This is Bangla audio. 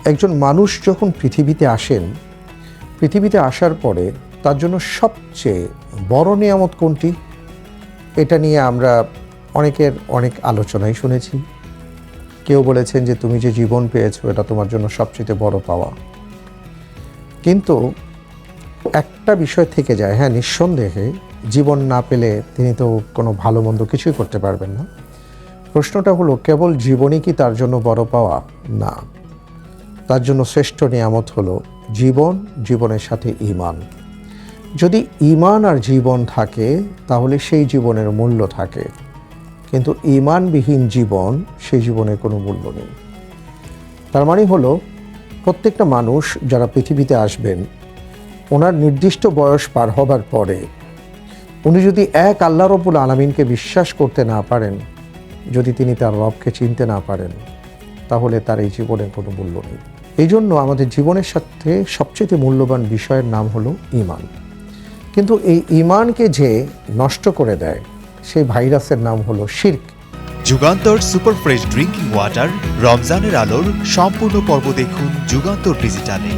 একজন মানুষ যখন পৃথিবীতে আসেন, পৃথিবীতে আসার পরে তার জন্য সবচেয়ে বড় নিয়ামত কোনটি? এটা নিয়ে আমরা অনেকের অনেক আলোচনাই শুনেছি। কেউ বলেছেন যে তুমি যে জীবন পেয়েছো এটা তোমার জন্য সবচেয়ে বড় পাওয়া। কিন্তু একটা বিষয় থেকে যায়, হ্যাঁ, নিঃসন্দেহে জীবন না পেলে তিনি তো কোনো ভালো মন্দ কিছুই করতে পারবেন না। প্রশ্নটা হলো, কেবল জীবনই কি তার জন্য বড় পাওয়া? না, তার জন্য শ্রেষ্ঠ নিয়ামত হলো জীবন, জীবনের সাথে ঈমান। যদি ঈমান আর জীবন থাকে তাহলে সেই জীবনের মূল্য থাকে, কিন্তু ঈমানবিহীন জীবন, সেই জীবনের কোনো মূল্য নেই। তার মানে হলো, প্রত্যেকটা মানুষ যারা পৃথিবীতে আসবেন, ওনার নির্দিষ্ট বয়স পার হবার পরে উনি যদি এক আল্লাহ রব্বুল আলামিনকে বিশ্বাস করতে না পারেন, যদি তিনি তার রবকে চিনতে না পারেন, তাহলে তার এই জীবনের কোনো মূল্য নেই। এই জন্য আমাদের জীবনের সাথে সবচেয়ে মূল্যবান বিষয়ের নাম হলো ঈমান। কিন্তু এই ঈমানকে যে নষ্ট করে দেয়, সেই ভাইরাসের নাম হলো শিরক। Jugantor super fresh drinking water রমজানের আলোর সম্পূর্ণ পর্ব দেখুন যুগান্তর ডিজিটালে।